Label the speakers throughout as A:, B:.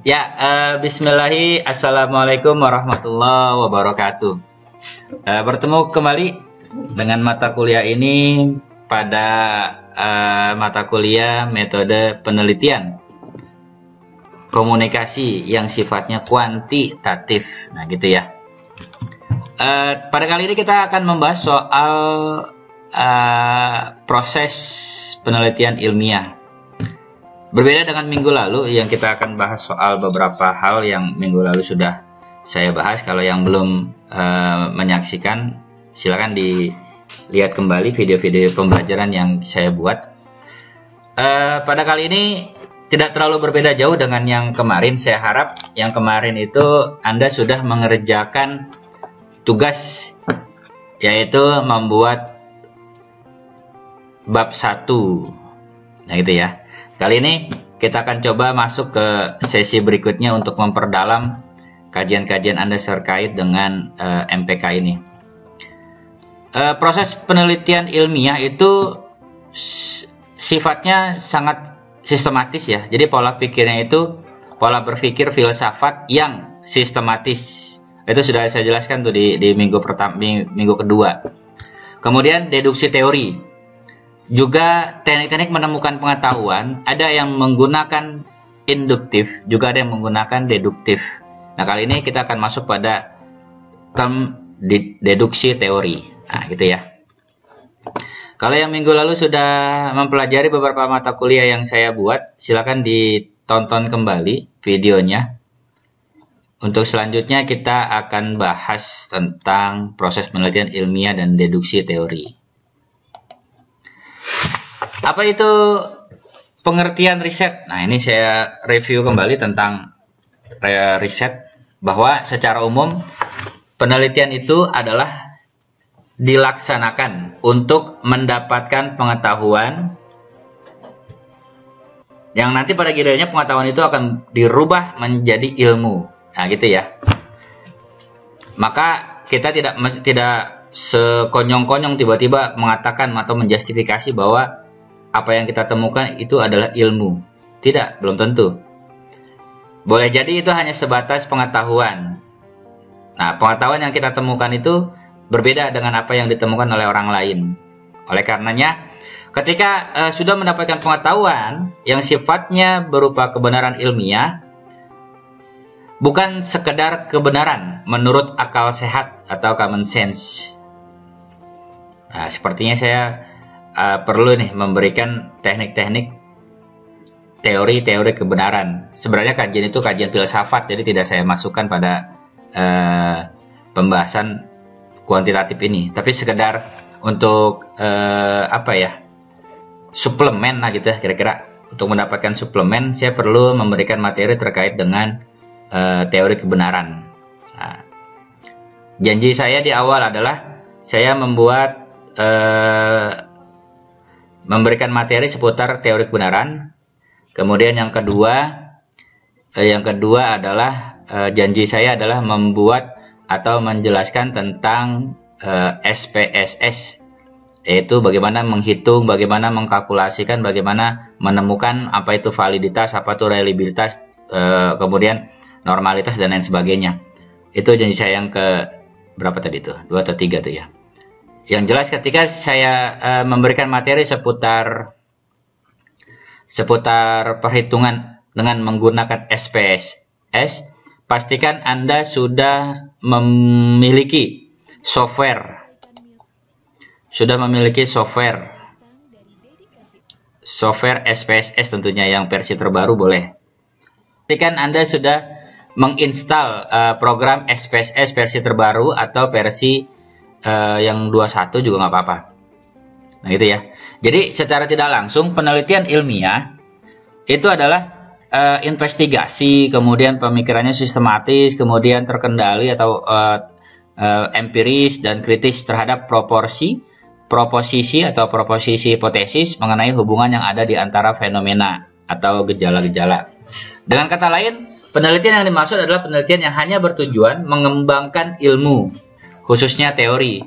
A: Ya, bismillahi, assalamualaikum warahmatullahi wabarakatuh. Bertemu kembali dengan mata kuliah ini pada mata kuliah metode penelitian komunikasi yang sifatnya kuantitatif. Nah, gitu ya. Pada kali ini kita akan membahas soal proses penelitian ilmiah. Berbeda dengan minggu lalu yang kita akan bahas soal beberapa hal yang minggu lalu sudah saya bahas. Kalau yang belum menyaksikan, silakan dilihat kembali video-video pembelajaran yang saya buat. Pada kali ini tidak terlalu berbeda jauh dengan yang kemarin. Saya harap yang kemarin itu Anda sudah mengerjakan tugas, yaitu membuat bab 1. Nah, gitu ya. Kali ini kita akan coba masuk ke sesi berikutnya untuk memperdalam kajian-kajian Anda terkait dengan MPK ini. Proses penelitian ilmiah itu sifatnya sangat sistematis ya. Jadi pola pikirnya itu pola berpikir filsafat yang sistematis. Itu sudah saya jelaskan tuh di minggu kedua. Kemudian deduksi teori. Juga teknik-teknik menemukan pengetahuan, ada yang menggunakan induktif, juga ada yang menggunakan deduktif. Nah, kali ini kita akan masuk pada term deduksi teori. Nah, gitu ya. Kalau yang minggu lalu sudah mempelajari beberapa mata kuliah yang saya buat, silakan ditonton kembali videonya. Untuk selanjutnya kita akan bahas tentang proses penelitian ilmiah dan deduksi teori. Apa itu pengertian riset? Nah, ini saya review kembali tentang riset, bahwa secara umum penelitian itu adalah dilaksanakan untuk mendapatkan pengetahuan yang nanti pada gilirannya pengetahuan itu akan dirubah menjadi ilmu. Nah, gitu ya. Maka kita tidak sekonyong-konyong tiba-tiba mengatakan atau menjustifikasi bahwa apa yang kita temukan itu adalah ilmu. Tidak, belum tentu. Boleh jadi itu hanya sebatas pengetahuan. Nah, pengetahuan yang kita temukan itu berbeda dengan apa yang ditemukan oleh orang lain. Oleh karenanya, ketika sudah mendapatkan pengetahuan yang sifatnya berupa kebenaran ilmiah, bukan sekedar kebenaran menurut akal sehat atau common sense. Nah, sepertinya saya perlu nih memberikan teknik-teknik teori-teori kebenaran. Sebenarnya kajian itu kajian filsafat, jadi tidak saya masukkan pada pembahasan kuantitatif ini. Tapi sekedar untuk suplemen lah gitu ya, kira-kira. Untuk mendapatkan suplemen, saya perlu memberikan materi terkait dengan teori kebenaran. Nah, janji saya di awal adalah saya memberikan materi seputar teori kebenaran. Kemudian yang kedua adalah janji saya adalah membuat atau menjelaskan tentang SPSS, yaitu bagaimana menghitung, bagaimana mengkalkulasikan, bagaimana menemukan apa itu validitas, apa itu reliabilitas, kemudian normalitas dan lain sebagainya. Itu janji saya yang ke berapa tadi tuh? 2 atau 3 tuh ya. Yang jelas ketika saya memberikan materi seputar perhitungan dengan menggunakan SPSS, pastikan Anda sudah memiliki software. Software SPSS tentunya yang versi terbaru boleh. Pastikan Anda sudah menginstal program SPSS versi terbaru atau versi yang 21 juga nggak apa-apa. Nah, gitu ya. Jadi secara tidak langsung penelitian ilmiah itu adalah investigasi, kemudian pemikirannya sistematis, kemudian terkendali atau empiris dan kritis terhadap proposisi hipotesis mengenai hubungan yang ada di antara fenomena atau gejala-gejala. Dengan kata lain, penelitian yang dimaksud adalah penelitian yang hanya bertujuan mengembangkan ilmu, khususnya teori,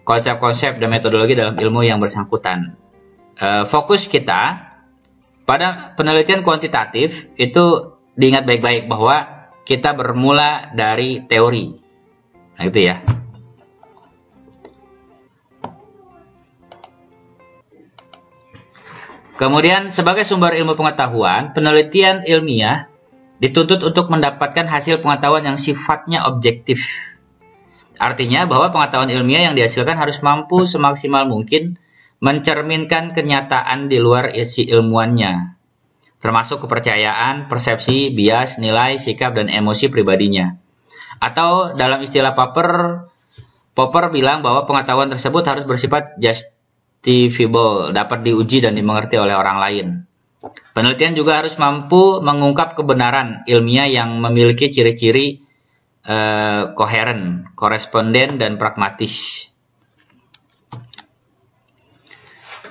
A: konsep-konsep dan metodologi dalam ilmu yang bersangkutan. Fokus kita pada penelitian kuantitatif itu diingat baik-baik bahwa kita bermula dari teori. Nah, itu ya. Kemudian sebagai sumber ilmu pengetahuan, penelitian ilmiah dituntut untuk mendapatkan hasil pengetahuan yang sifatnya objektif. Artinya bahwa pengetahuan ilmiah yang dihasilkan harus mampu semaksimal mungkin mencerminkan kenyataan di luar isi ilmuannya, termasuk kepercayaan, persepsi, bias, nilai, sikap, dan emosi pribadinya. Atau dalam istilah Popper bilang bahwa pengetahuan tersebut harus bersifat justifiable, dapat diuji dan dimengerti oleh orang lain. Penelitian juga harus mampu mengungkap kebenaran ilmiah yang memiliki ciri-ciri koheren, koresponden, dan pragmatis.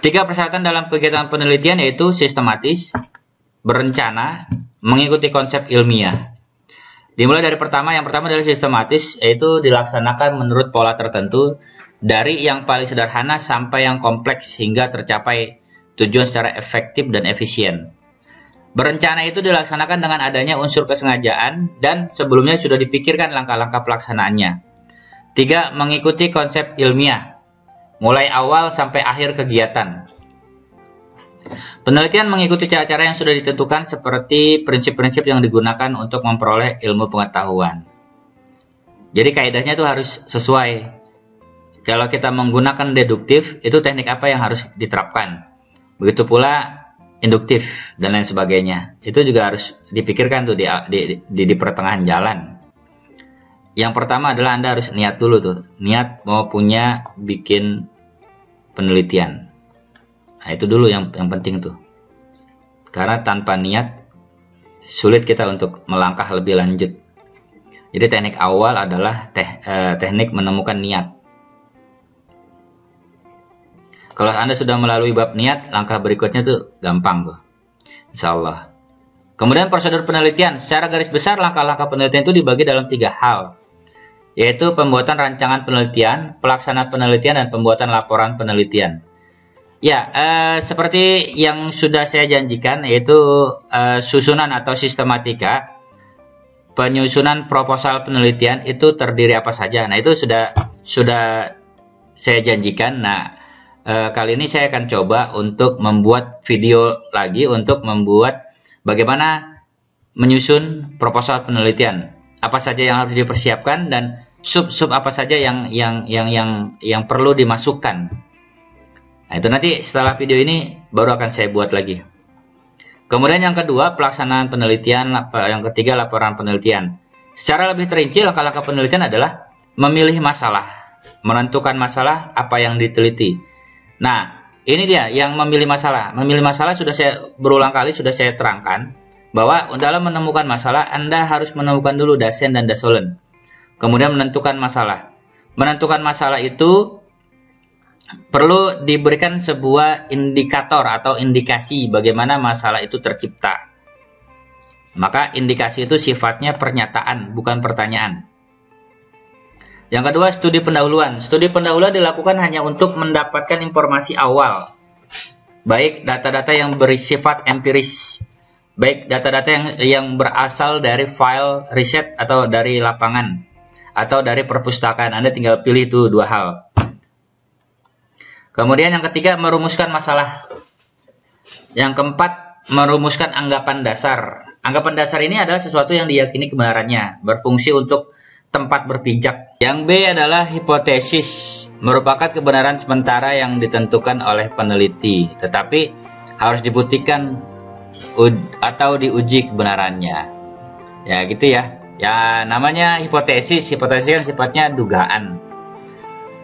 A: 3 persyaratan dalam kegiatan penelitian yaitu sistematis, berencana, mengikuti konsep ilmiah. Dimulai dari yang pertama adalah sistematis, yaitu dilaksanakan menurut pola tertentu dari yang paling sederhana sampai yang kompleks hingga tercapai tujuan secara efektif dan efisien. Berencana itu dilaksanakan dengan adanya unsur kesengajaan dan sebelumnya sudah dipikirkan langkah-langkah pelaksanaannya. 3. Mengikuti konsep ilmiah, mulai awal sampai akhir kegiatan. Penelitian mengikuti cara-cara yang sudah ditentukan seperti prinsip-prinsip yang digunakan untuk memperoleh ilmu pengetahuan. Jadi kaidahnya itu harus sesuai. Kalau kita menggunakan deduktif, itu teknik apa yang harus diterapkan. Begitu pula induktif dan lain sebagainya. Itu juga harus dipikirkan tuh di pertengahan jalan. Yang pertama adalah Anda harus niat dulu tuh. Niat mau bikin penelitian. Nah, itu dulu yang penting tuh. Karena tanpa niat sulit kita untuk melangkah lebih lanjut. Jadi teknik awal adalah teknik menemukan niat. Kalau Anda sudah melalui bab niat, langkah berikutnya tuh gampang tuh. Insya Allah. Kemudian prosedur penelitian. Secara garis besar langkah-langkah penelitian itu dibagi dalam 3 hal. Yaitu pembuatan rancangan penelitian, pelaksanaan penelitian, dan pembuatan laporan penelitian. Ya, seperti yang sudah saya janjikan, yaitu susunan atau sistematika. Penyusunan proposal penelitian itu terdiri apa saja. Nah, itu sudah saya janjikan. Nah, kali ini saya akan coba untuk membuat video lagi untuk membuat bagaimana menyusun proposal penelitian, apa saja yang harus dipersiapkan dan sub apa saja yang perlu dimasukkan. Nah, itu nanti setelah video ini baru akan saya buat lagi. Kemudian yang kedua, pelaksanaan penelitian, yang ketiga laporan penelitian. Secara lebih terinci, langkah-langkah penelitian adalah memilih masalah, menentukan masalah apa yang diteliti. Nah, ini dia yang memilih masalah. Memilih masalah berulang kali sudah saya terangkan bahwa dalam menemukan masalah Anda harus menemukan dulu dasen dan dasolen. Kemudian menentukan masalah. Menentukan masalah itu perlu diberikan sebuah indikator atau indikasi bagaimana masalah itu tercipta. Maka indikasi itu sifatnya pernyataan, bukan pertanyaan. Yang kedua, studi pendahuluan. Studi pendahuluan dilakukan hanya untuk mendapatkan informasi awal, baik data-data yang bersifat empiris, baik data-data yang berasal dari file riset atau dari lapangan, atau dari perpustakaan. Anda tinggal pilih itu 2 hal. Kemudian yang ketiga, merumuskan masalah. Yang keempat, merumuskan anggapan dasar. Anggapan dasar ini adalah sesuatu yang diyakini kebenarannya, berfungsi untuk tempat berpijak. Yang B adalah hipotesis, merupakan kebenaran sementara yang ditentukan oleh peneliti, tetapi harus dibuktikan atau diuji kebenarannya. Ya gitu ya. Ya namanya hipotesis. Hipotesis kan sifatnya dugaan.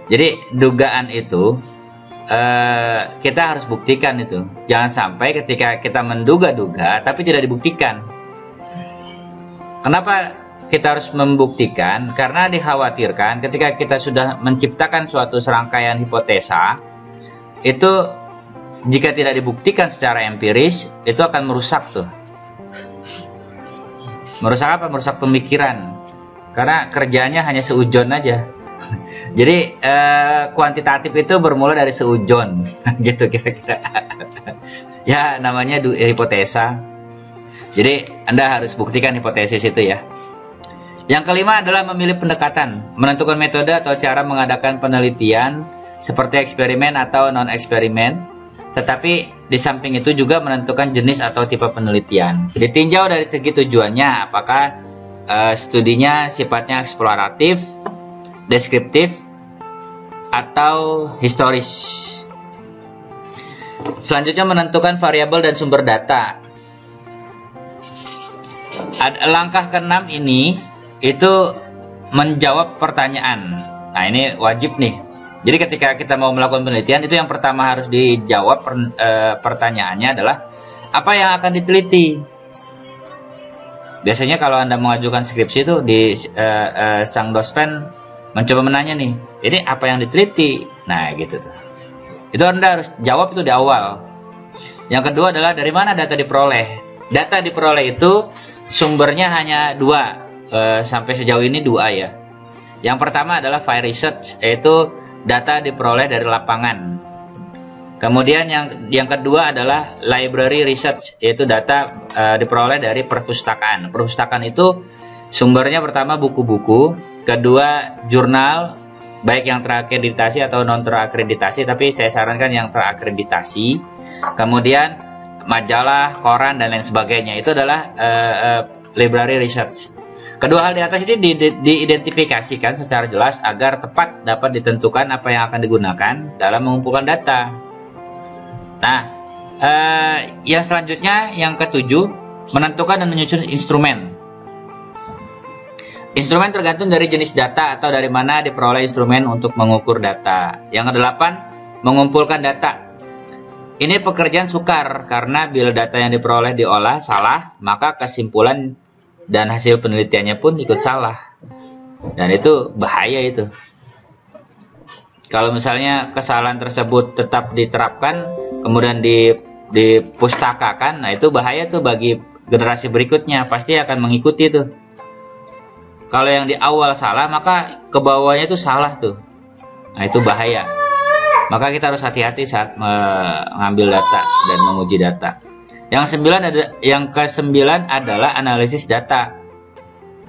A: Jadi dugaan itu kita harus buktikan itu. Jangan sampai ketika kita menduga-duga tapi tidak dibuktikan. Kenapa kita harus membuktikan? Karena dikhawatirkan ketika kita sudah menciptakan suatu serangkaian hipotesa, itu jika tidak dibuktikan secara empiris, itu akan merusak tuh. Merusak apa? Merusak pemikiran. Karena kerjanya hanya seujon aja. Jadi kuantitatif itu bermula dari seujon, gitu kira-kira. Ya namanya hipotesa. Jadi Anda harus buktikan hipotesis itu ya. Yang kelima adalah memilih pendekatan, menentukan metode atau cara mengadakan penelitian seperti eksperimen atau non-eksperimen. Tetapi di samping itu juga menentukan jenis atau tipe penelitian. Ditinjau dari segi tujuannya, apakah studinya sifatnya eksploratif, deskriptif, atau historis. Selanjutnya menentukan variabel dan sumber data. Langkah ke-6 ini itu menjawab pertanyaan. Nah, ini wajib nih. Jadi ketika kita mau melakukan penelitian, itu yang pertama harus dijawab pertanyaannya adalah apa yang akan diteliti. Biasanya kalau Anda mengajukan skripsi itu di sang dosen mencoba menanya nih, ini apa yang diteliti? Nah, gitu tuh. Itu Anda harus jawab itu di awal. Yang kedua adalah dari mana data diperoleh. Data diperoleh itu sumbernya hanya dua, sampai sejauh ini dua ya. Yang pertama adalah file research, yaitu data diperoleh dari lapangan. Kemudian yang kedua adalah library research, yaitu data diperoleh dari perpustakaan. Perpustakaan itu sumbernya pertama buku-buku, kedua jurnal, baik yang terakreditasi atau non terakreditasi, tapi saya sarankan yang terakreditasi. Kemudian majalah, koran, dan lain sebagainya. Itu adalah library research. Kedua hal di atas ini diidentifikasikan secara jelas agar tepat dapat ditentukan apa yang akan digunakan dalam mengumpulkan data. Nah, yang selanjutnya, yang ketujuh, menentukan dan menyusun instrumen. Instrumen tergantung dari jenis data atau dari mana diperoleh instrumen untuk mengukur data. Yang kedelapan, mengumpulkan data. Ini pekerjaan sukar karena bila data yang diperoleh diolah salah, maka kesimpulan dan hasil penelitiannya pun ikut salah. Dan itu bahaya itu. Kalau misalnya kesalahan tersebut tetap diterapkan, kemudian dipustakakan, nah itu bahaya tuh bagi generasi berikutnya, pasti akan mengikuti tuh. Kalau yang di awal salah, maka ke bawahnya itu salah tuh. Nah, itu bahaya. Maka kita harus hati-hati saat mengambil data dan menguji data. Yang ke-9 adalah analisis data,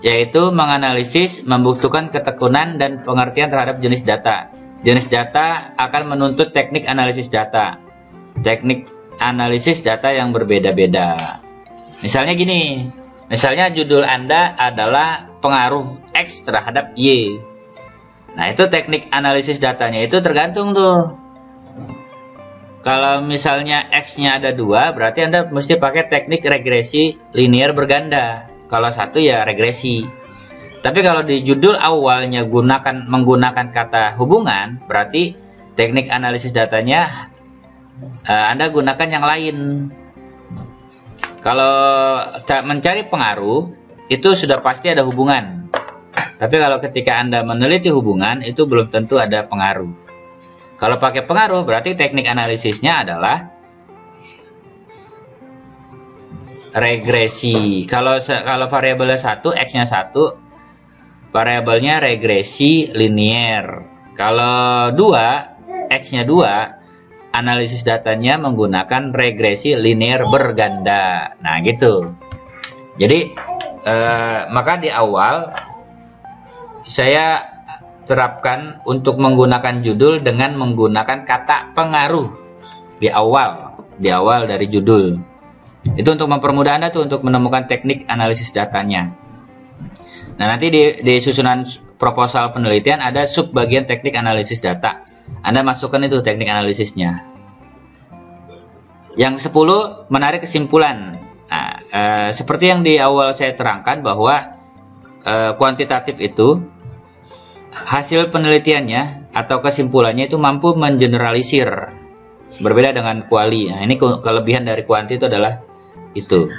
A: yaitu menganalisis, membuktikan ketekunan dan pengertian terhadap jenis data. Jenis data akan menuntut teknik analisis data. Teknik analisis data yang berbeda-beda. Misalnya gini, misalnya judul Anda adalah pengaruh X terhadap Y. Nah, itu teknik analisis datanya itu tergantung tuh. Kalau misalnya X-nya ada 2, berarti Anda mesti pakai teknik regresi linear berganda. Kalau satu ya regresi. Tapi kalau di judul awalnya menggunakan kata hubungan, berarti teknik analisis datanya Anda gunakan yang lain. Kalau mencari pengaruh, itu sudah pasti ada hubungan. Tapi kalau ketika Anda meneliti hubungan, itu belum tentu ada pengaruh. Kalau pakai pengaruh, berarti teknik analisisnya adalah regresi. Kalau variabelnya 1, X-nya 1, variabelnya regresi linear. Kalau 2, X-nya 2, analisis datanya menggunakan regresi linear berganda. Nah, gitu. Jadi, maka di awal saya terapkan untuk menggunakan judul dengan menggunakan kata pengaruh di awal dari judul. Itu untuk mempermudah Anda tuh untuk menemukan teknik analisis datanya. Nah, nanti di susunan proposal penelitian ada sub bagian teknik analisis data. Anda masukkan itu teknik analisisnya. Yang 10, menarik kesimpulan. Nah, seperti yang di awal saya terangkan bahwa kuantitatif itu hasil penelitiannya atau kesimpulannya itu mampu mengeneralisir, berbeda dengan kuali. Nah, ini kelebihan dari kuanti itu adalah itu.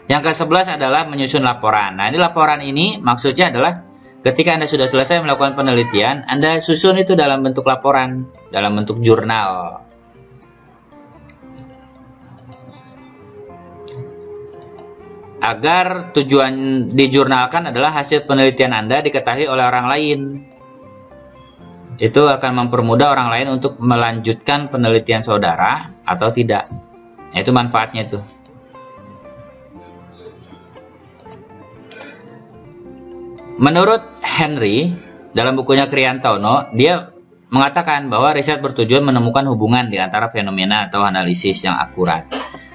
A: Yang ke-11 adalah menyusun laporan. Nah, ini laporan ini maksudnya adalah ketika Anda sudah selesai melakukan penelitian, Anda susun itu dalam bentuk laporan, dalam bentuk jurnal. Agar tujuan dijurnalkan adalah hasil penelitian Anda diketahui oleh orang lain. Itu akan mempermudah orang lain untuk melanjutkan penelitian saudara atau tidak. Nah, itu manfaatnya tuh. Menurut Henry, dalam bukunya Kriantono, dia mengatakan bahwa riset bertujuan menemukan hubungan di antara fenomena atau analisis yang akurat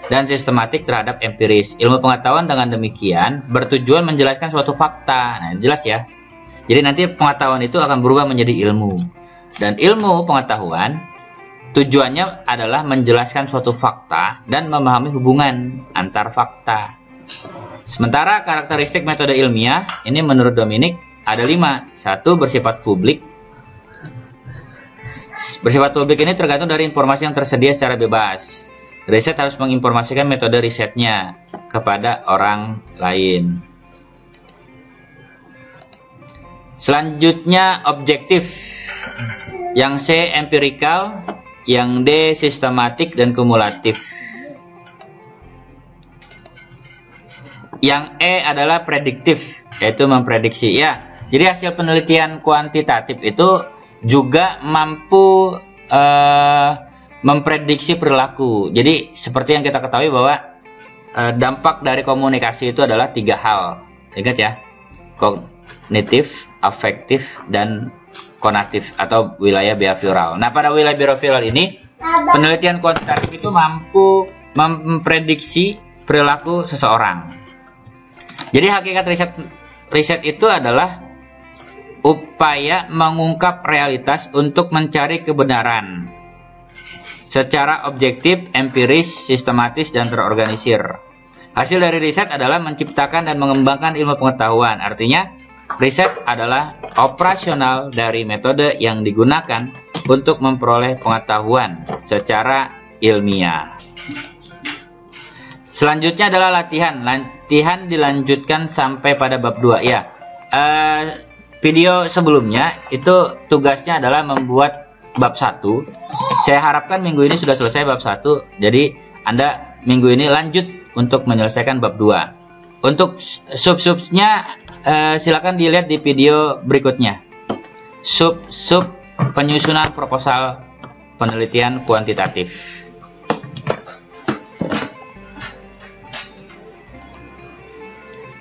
A: dan sistematik terhadap empiris. Ilmu pengetahuan dengan demikian bertujuan menjelaskan suatu fakta. Nah, jelas ya. Jadi nanti pengetahuan itu akan berubah menjadi ilmu. Dan ilmu pengetahuan tujuannya adalah menjelaskan suatu fakta dan memahami hubungan antar fakta. Sementara karakteristik metode ilmiah ini menurut Dominic ada 5. 1. Bersifat publik. Bersifat publik ini tergantung dari informasi yang tersedia secara bebas. Riset harus menginformasikan metode risetnya kepada orang lain. Selanjutnya objektif. Yang C empirikal, yang D sistematik dan kumulatif. Yang E adalah prediktif, yaitu memprediksi. Ya, jadi hasil penelitian kuantitatif itu juga mampu memprediksi perilaku. Jadi seperti yang kita ketahui bahwa dampak dari komunikasi itu adalah 3 hal. Ingat ya, kognitif, afektif, dan konatif atau wilayah behavioral. Nah, pada wilayah behavioral ini penelitian kuantitatif itu mampu memprediksi perilaku seseorang. Jadi hakikat riset itu adalah upaya mengungkap realitas untuk mencari kebenaran secara objektif, empiris, sistematis, dan terorganisir. Hasil dari riset adalah menciptakan dan mengembangkan ilmu pengetahuan. Artinya, riset adalah operasional dari metode yang digunakan untuk memperoleh pengetahuan secara ilmiah. Selanjutnya adalah latihan. Latihan dilanjutkan sampai pada bab 2. Ya, video sebelumnya itu tugasnya adalah membuat bab 1. Saya harapkan minggu ini sudah selesai bab 1. Jadi Anda minggu ini lanjut untuk menyelesaikan bab 2. Untuk sub-subnya silakan dilihat di video berikutnya. Sub-sub penyusunan proposal penelitian kuantitatif.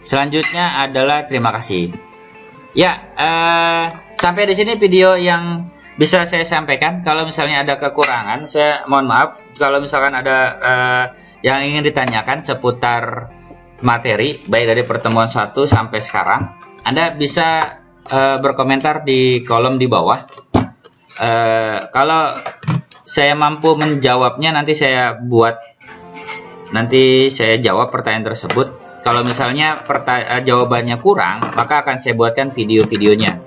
A: Selanjutnya adalah terima kasih. Ya, sampai di sini video yang bisa saya sampaikan. Kalau misalnya ada kekurangan, saya mohon maaf. Kalau misalkan ada yang ingin ditanyakan seputar materi, baik dari pertemuan 1 sampai sekarang, Anda bisa berkomentar di kolom di bawah. Kalau saya mampu menjawabnya, nanti saya jawab pertanyaan tersebut. Kalau misalnya jawabannya kurang, maka akan saya buatkan video-videonya.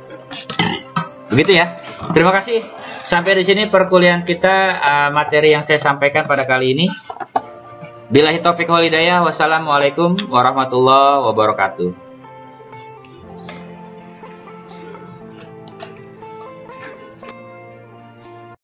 A: Begitu ya. Terima kasih. Sampai di sini perkuliahan kita, materi yang saya sampaikan pada kali ini. Billahi taufiq wal hidayah. Wassalamualaikum warahmatullahi wabarakatuh.